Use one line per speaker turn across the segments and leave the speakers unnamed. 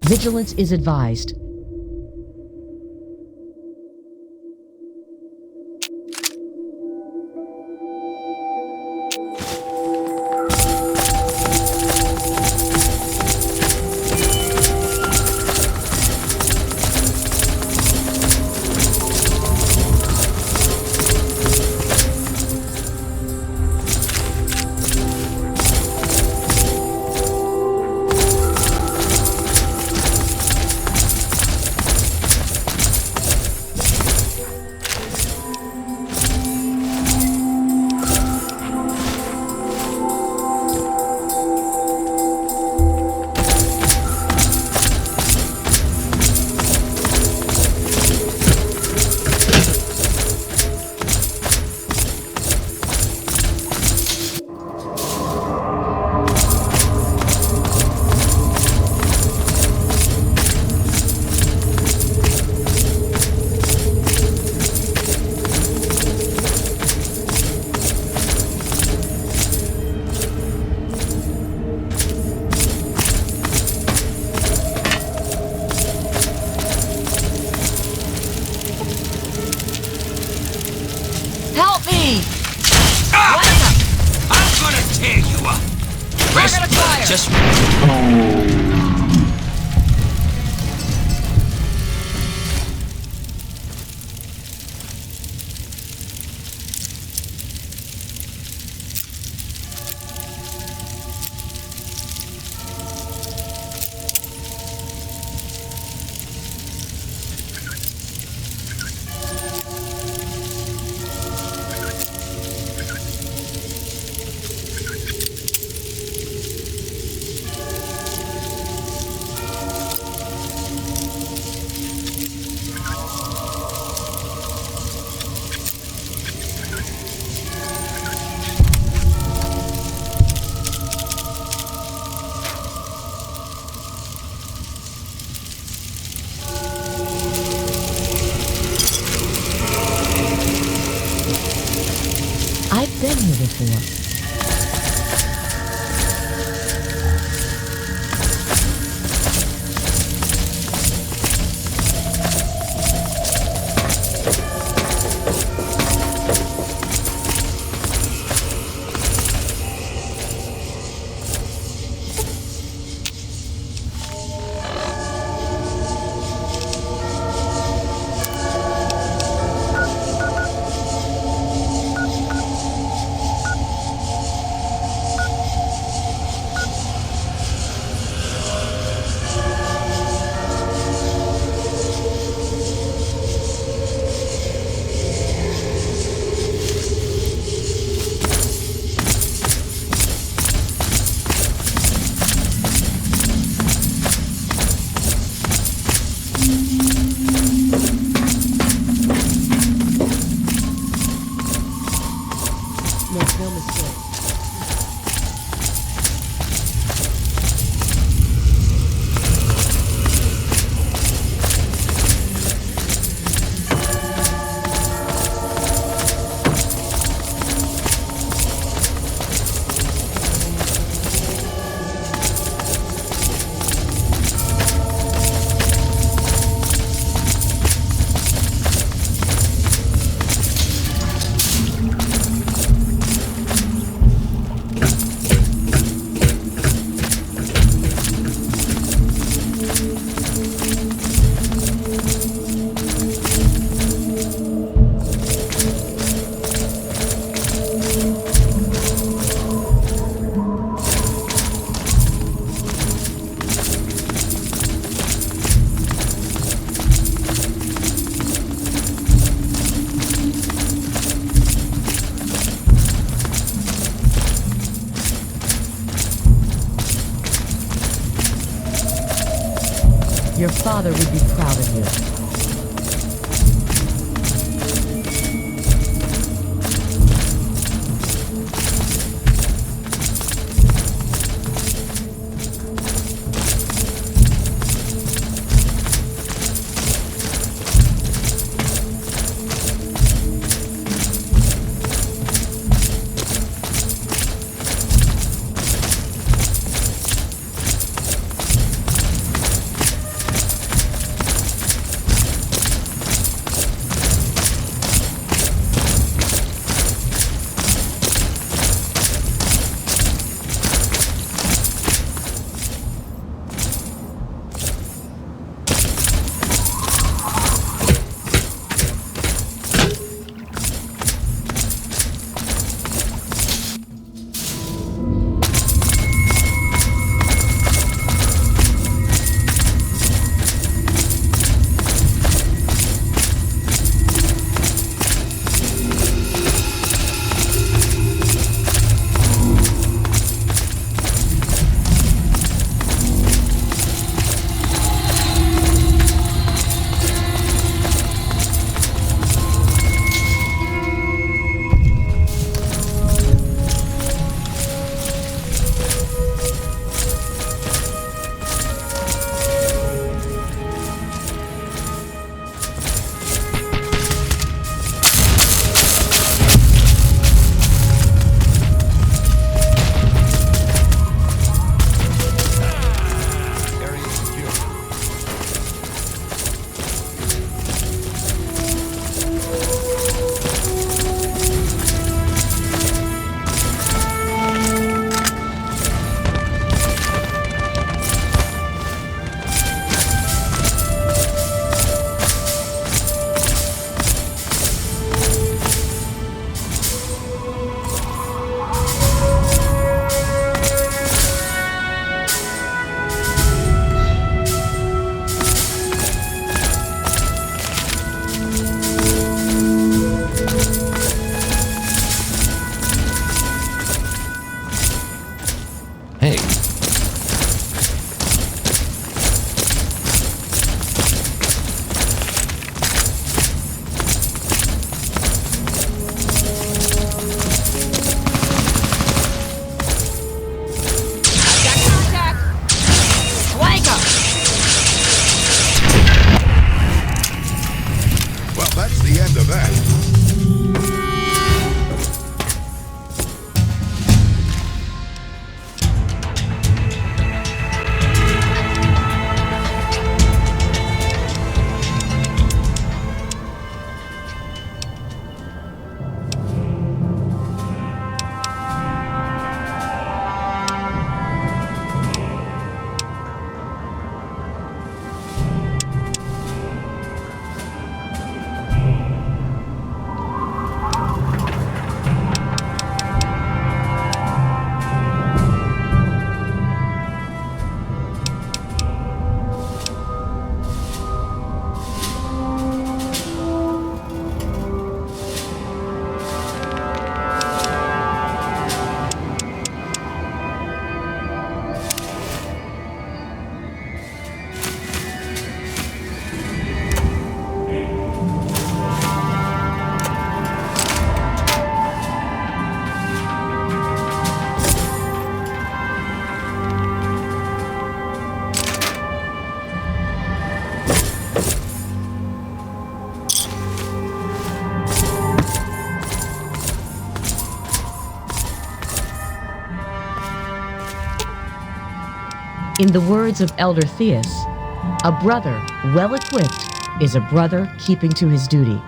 Vigilance is advised.
Help me!
Ah! I'm gonna tear you up! Rest
gonna fire.
just...
I've been here before. Make no mistake. Your father would be proud of you. In the words of Elder Theus, a brother well equipped is a brother keeping to his duty.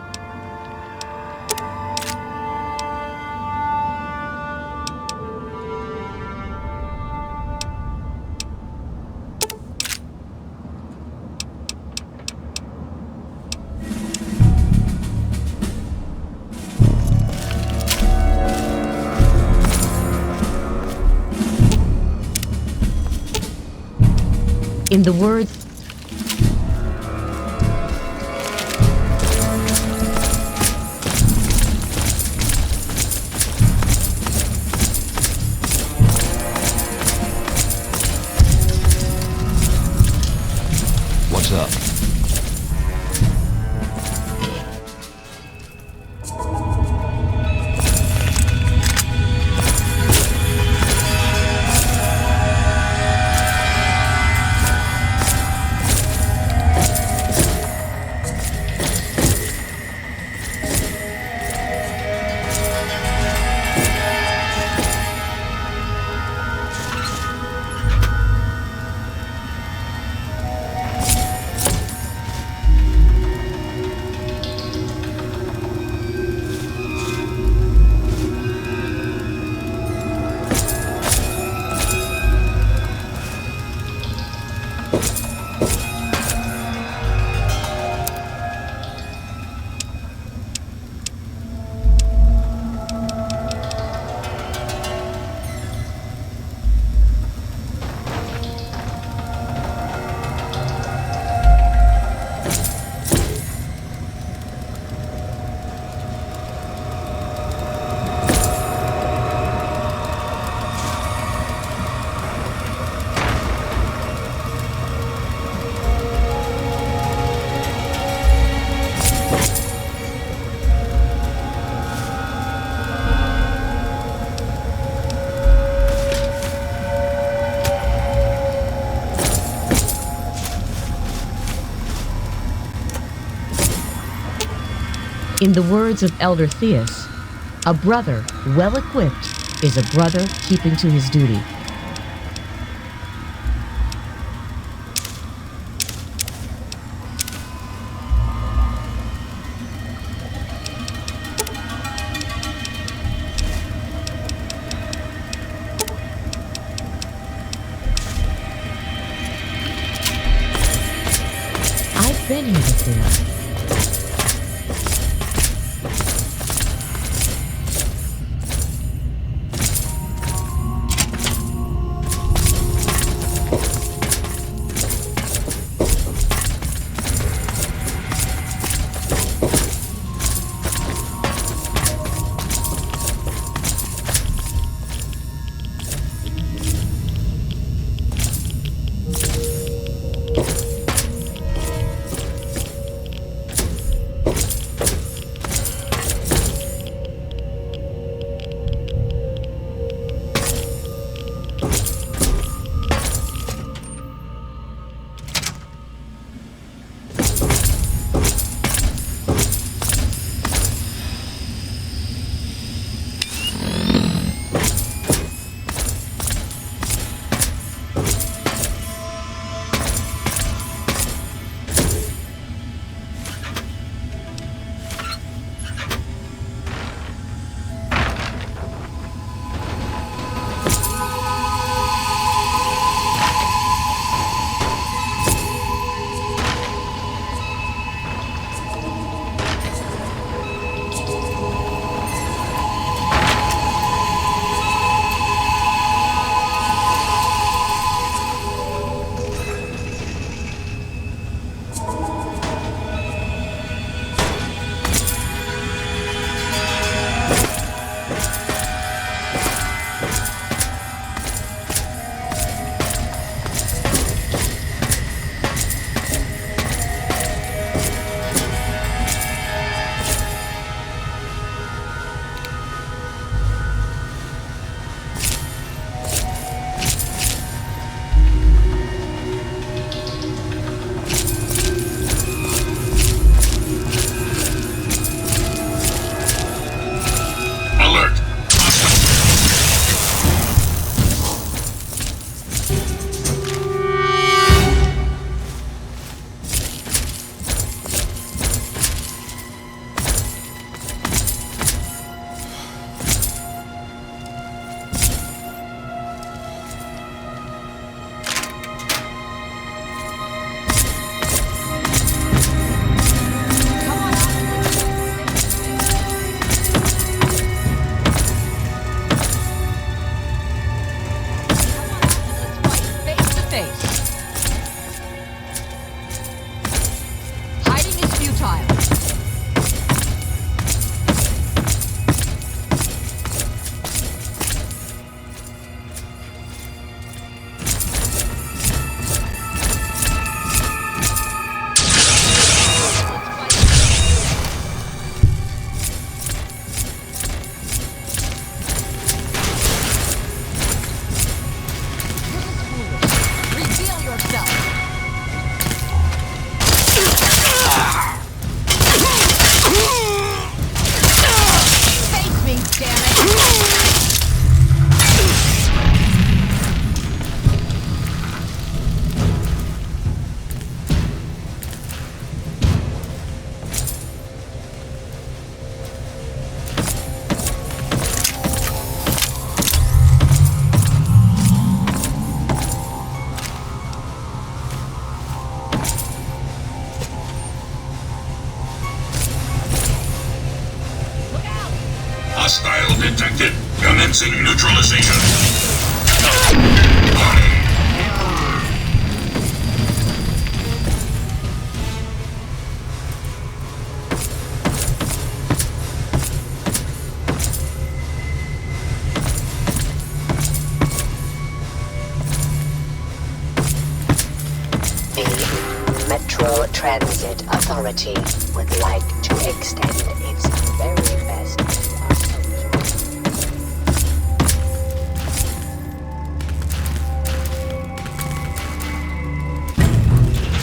In the words
What's up?
In the words of Elder Theus, a brother well equipped is a brother keeping to his duty. I've been here before.
Commencing neutralization.
The Metro Transit Authority would like to extend its very best to our soldiers.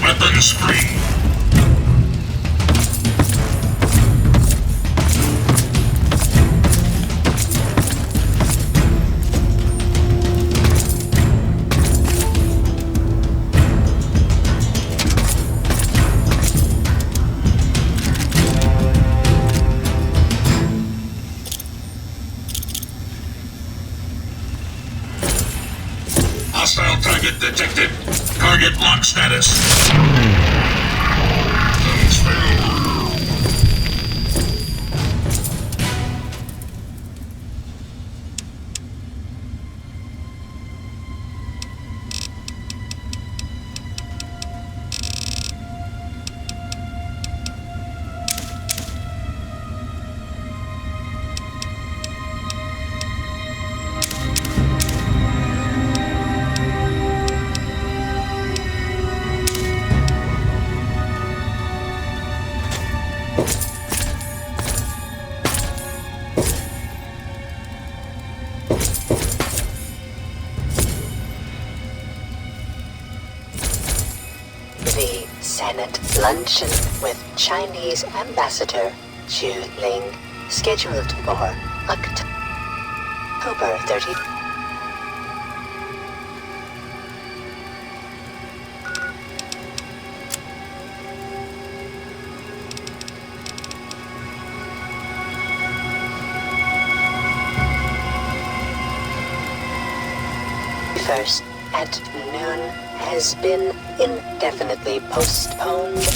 Weapons free. Hostile target detected. Target lock status.
The Senate luncheon with Chinese Ambassador Zhu Ling, scheduled for October 30th. First at noon has been indefinitely postponed.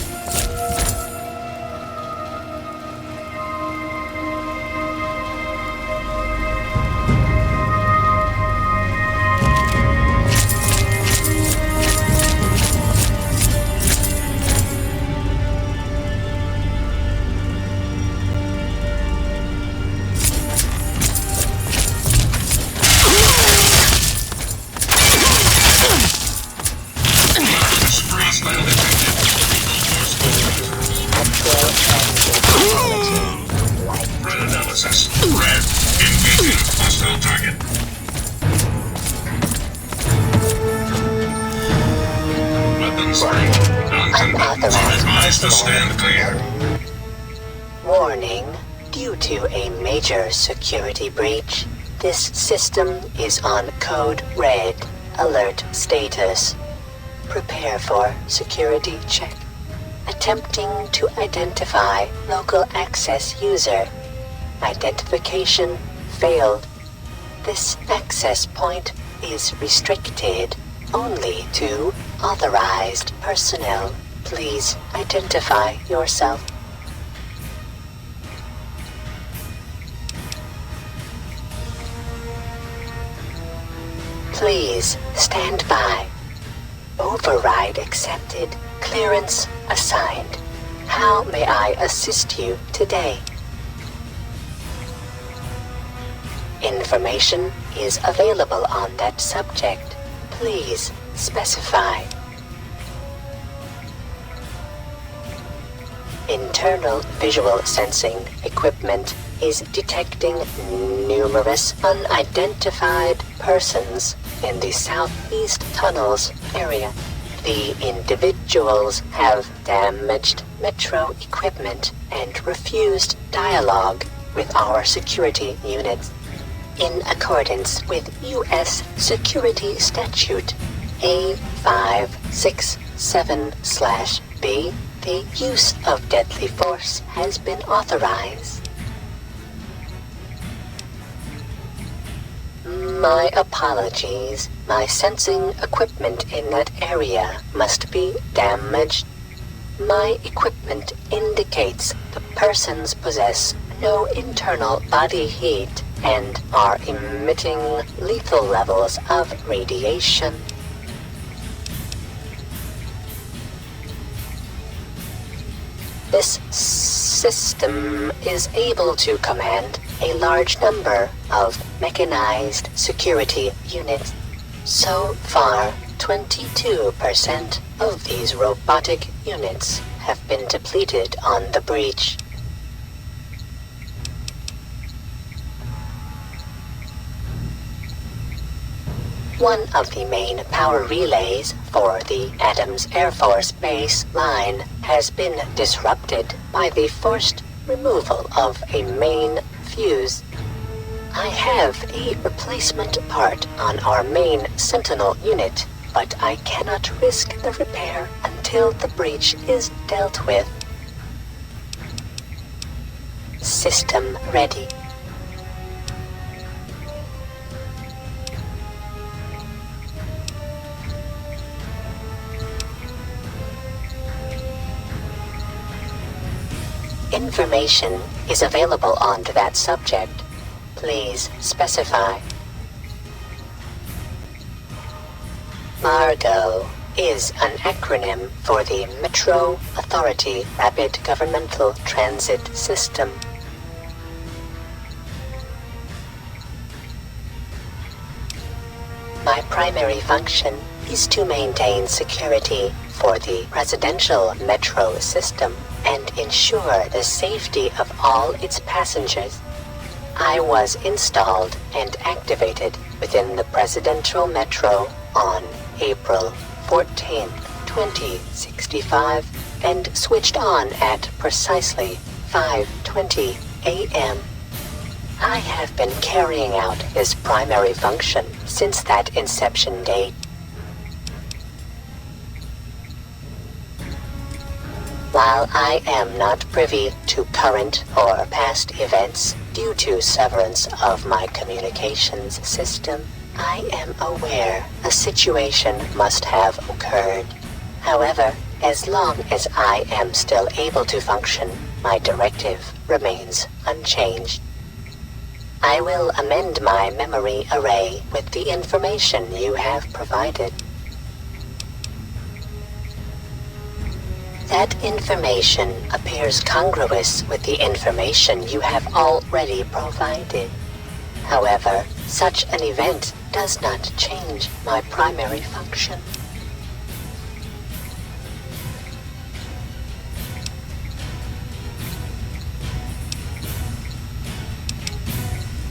Red analysis. Red. Engaging hostile target. Weapons free. Non-combatants advised to stand clear.
Warning. Due to a major security breach, this system is on code red. Alert status. Prepare for security check. Attempting to identify local access user. Identification failed. This access point is restricted only to authorized personnel. Please identify yourself. Please stand by. Override accepted. Clearance assigned. How may I assist you today? Information is available on that subject. Please specify. Internal visual sensing equipment is detecting numerous unidentified persons in the southeast tunnels area. The individuals have damaged Metro equipment and refused dialogue with our security units. In accordance with U.S. Security Statute A567/B, the use of deadly force has been authorized. My apologies. My sensing equipment in that area must be damaged. My equipment indicates the persons possess no internal body heat and are emitting lethal levels of radiation. This system is able to command a large number of mechanized security units. So far, 22% of these robotic units have been depleted on the breach. One of the main power relays for the Adams Air Force Base line has been disrupted by the forced removal of a main fuse. I have a replacement part on our main Sentinel unit, but I cannot risk the repair until the breach is dealt with. System ready. Information is available on that subject. Please specify. M.A.R.G.O. is an acronym for the Metro Authority Rapid Governmental Transit System. My primary function is to maintain security for the residential metro system and ensure the safety of all its passengers. I was installed and activated within the presidential metro on April 14, 2065, and switched on at precisely 5:20 a.m. I have been carrying out this primary function since that inception date. While I am not privy to current or past events due to severance of my communications system, I am aware a situation must have occurred. However, as long as I am still able to function, my directive remains unchanged. I will amend my memory array with the information you have provided. That information appears congruous with the information you have already provided. However, such an event does not change my primary function.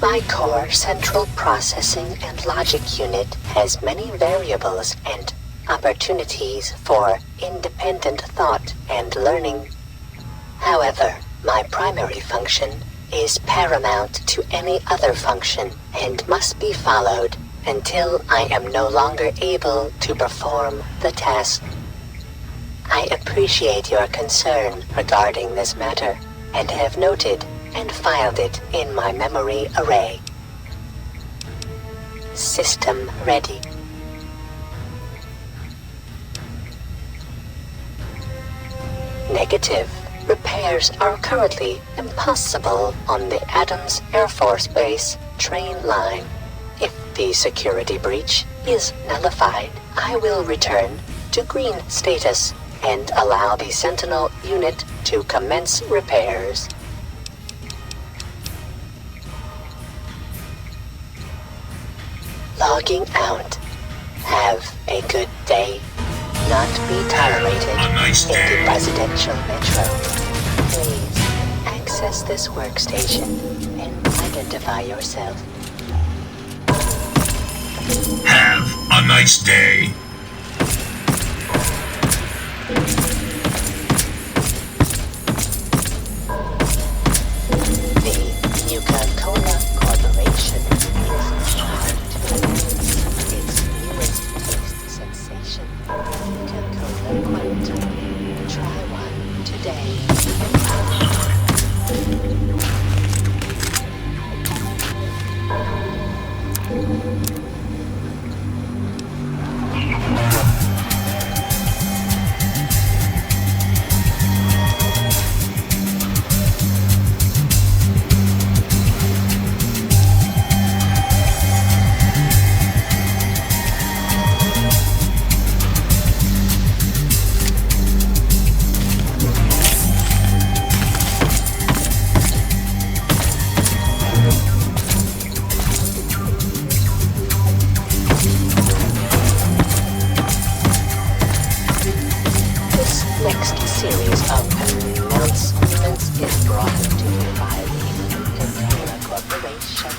My core central processing and logic unit has many variables and opportunities for independent thought and learning. However, my primary function is paramount to any other function and must be followed until I am no longer able to perform the task. I appreciate your concern regarding this matter and have noted and filed it in my memory array. System ready. Negative. Repairs are currently impossible on the Adams Air Force Base train line. If the security breach is nullified, I will return to green status and allow the Sentinel unit to commence repairs. Logging out. Have a good day. Not be tolerated in the presidential metro. Please access this workstation and identify yourself.
Have a nice day.
The Nuka-Cola Corporation is proud to announce its newest taste sensation, Nuka-Cola Quantum. Try one today. Announcements is brought to you by the Entertainer Corporation.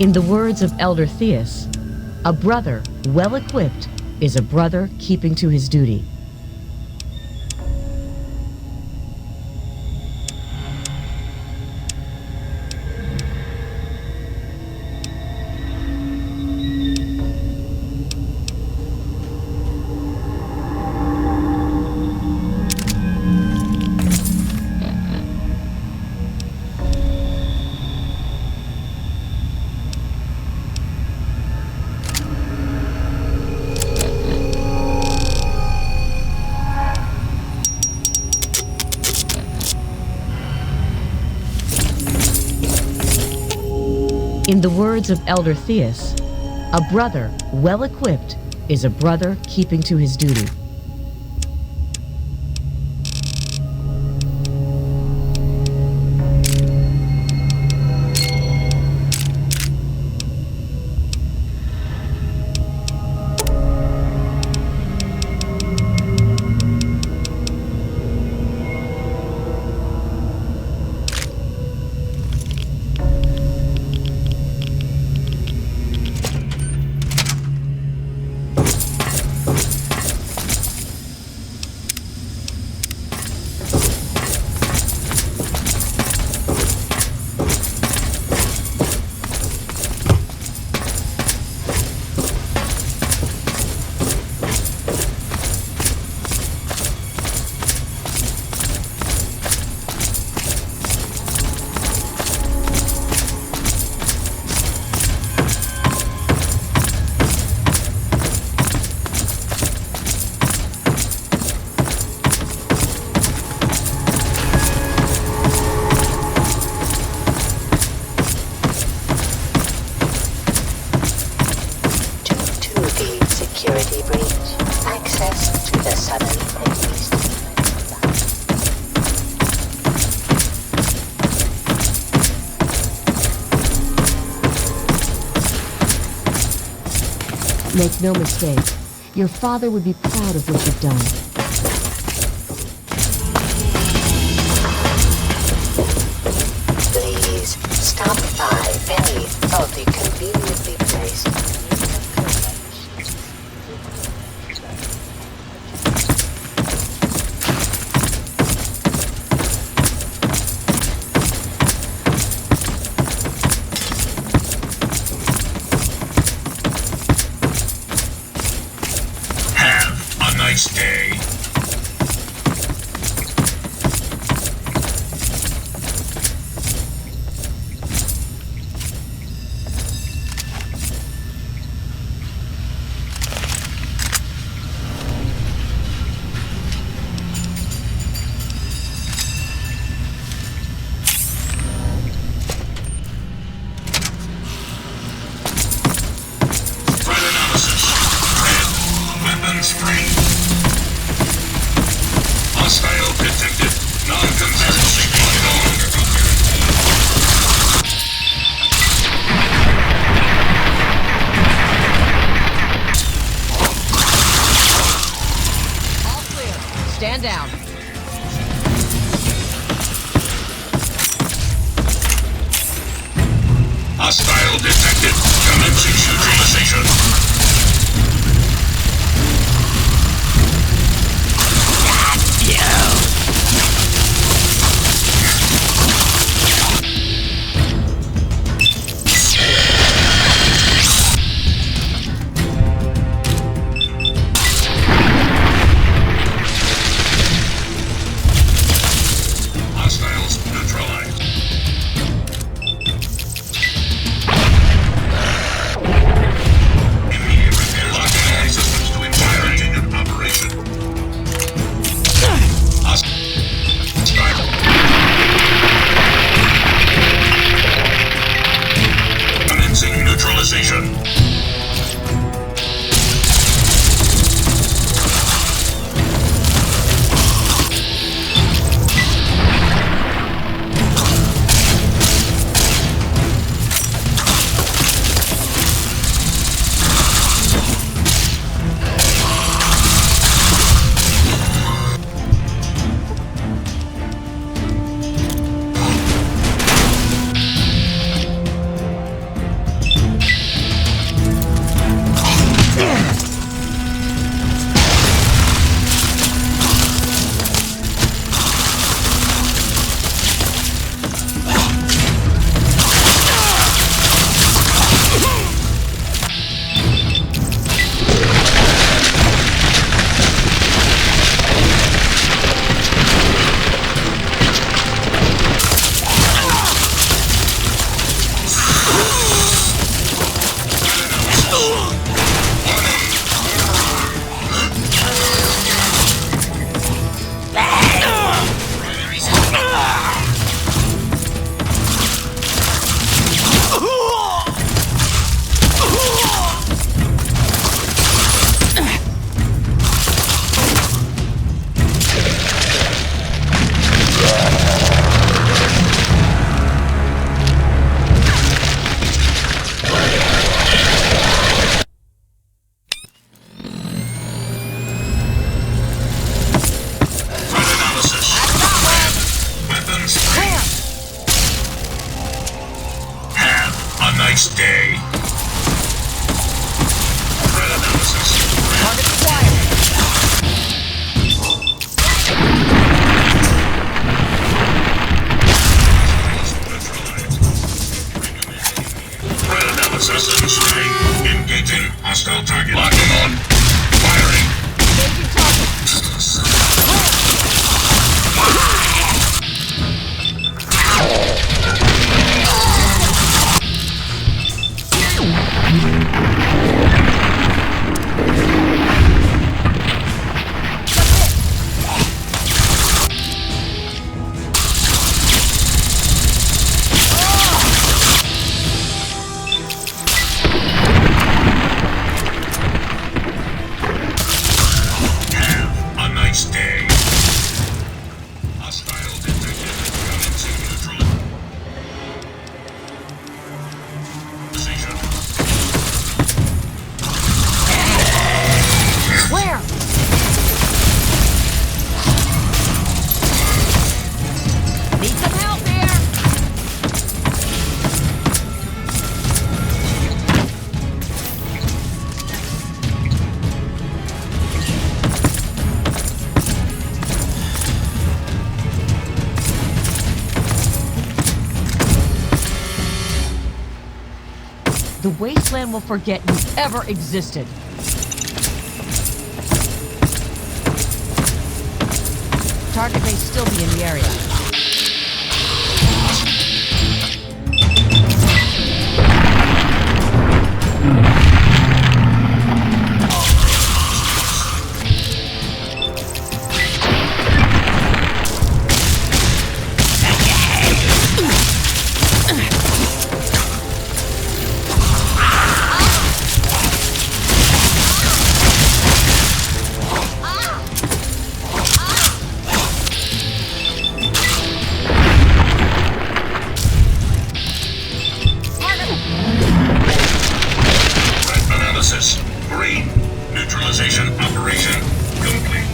In the words of Elder Theus, a brother well equipped is a brother keeping to his duty. In the words of Elder Theus, a brother well equipped is a brother keeping to his duty.
Security breach. Access to the southern and eastern.
Make no mistake, your father would be proud of what you've done.
Please stop by any of the conveniently placed
Have a nice day. Threat analysis. Red. Weapons free. Hostile detected. Non-combatant signal no longer coherent.
All clear. Stand down.
Hostile detected. Commencing neutralization. Hostiles neutralized.
the wasteland will forget you ever existed. Target may still be in the area.
Green. Neutralization operation complete.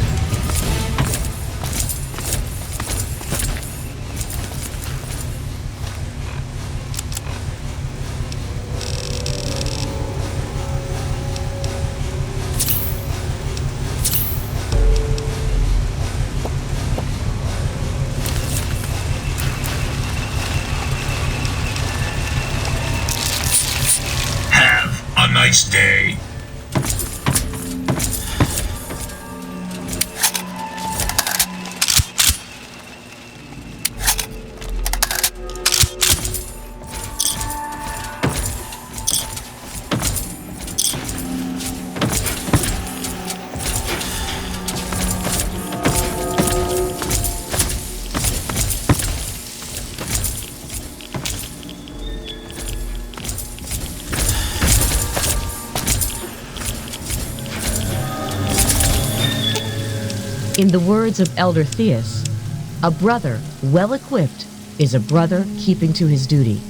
Have a nice day.
In the words of Elder Theus, a brother well equipped is a brother keeping to his duty.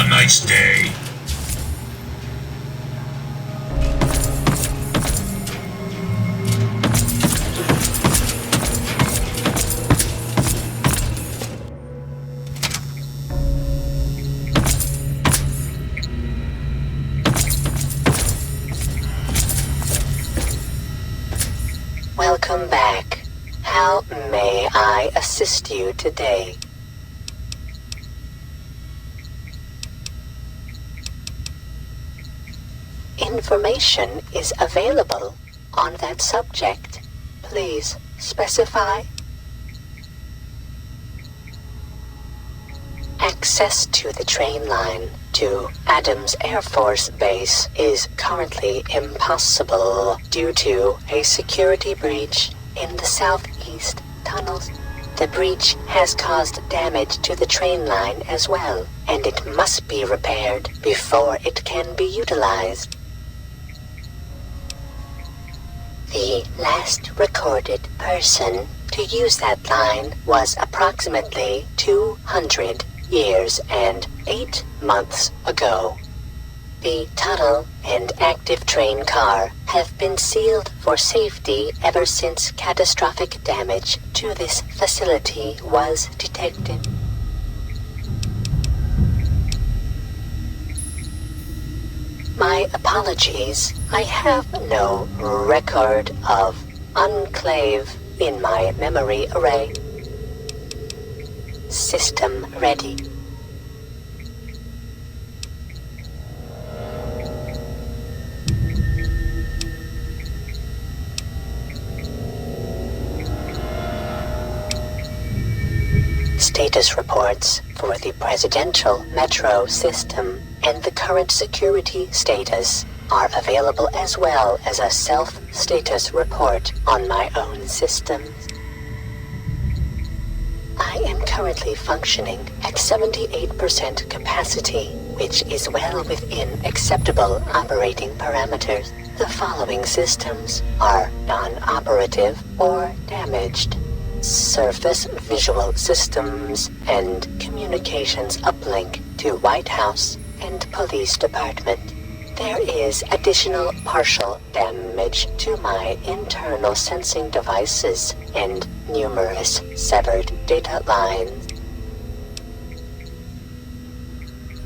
Nice day.
Welcome back. How may I assist you today? Information is available on that subject. Please specify. Access to the train line to Adams Air Force Base is currently impossible due to a security breach in the southeast tunnels. The breach has caused damage to the train line as well, and it must be repaired before it can be utilized. The last recorded person to use that line was approximately 200 years and 8 months ago. The tunnel and active train car have been sealed for safety ever since catastrophic damage to this facility was detected. My apologies. I have no record of Enclave in my memory array. System ready. Status reports for the presidential metro system and the current security status are available, as well as a self-status report on my own system. I am currently functioning at 78% capacity, which is well within acceptable operating parameters. The following systems are non-operative or damaged: surface visual systems and communications uplink to White House and Police Department. There is additional partial damage to my internal sensing devices and numerous severed data lines.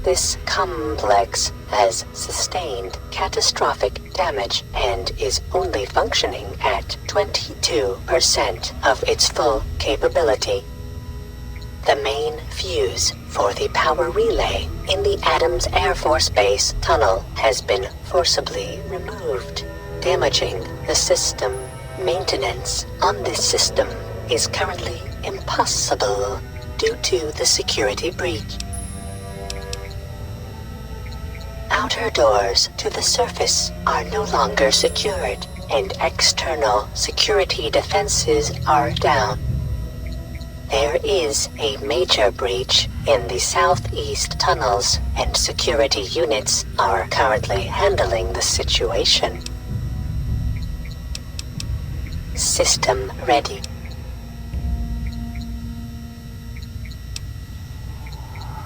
This complex has sustained catastrophic damage and is only functioning at 22% of its full capability. The main fuse for the power relay in the Adams Air Force Base tunnel has been forcibly removed, damaging the system. Maintenance on this system is currently impossible due to the security breach. Outer doors to the surface are no longer secured, and external security defenses are down. There is a major breach in the southeast tunnels, and security units are currently handling the situation. System ready.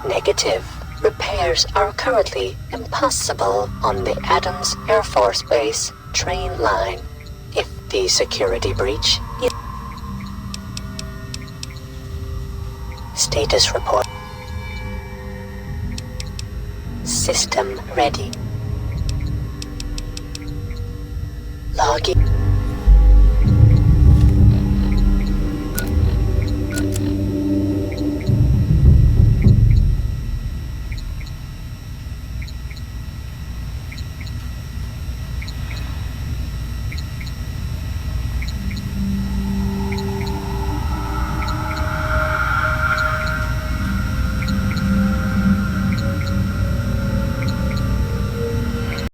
Negative. Repairs are currently impossible on the Adams Air Force Base train line. If the security breach is... Status report. System ready. Logging.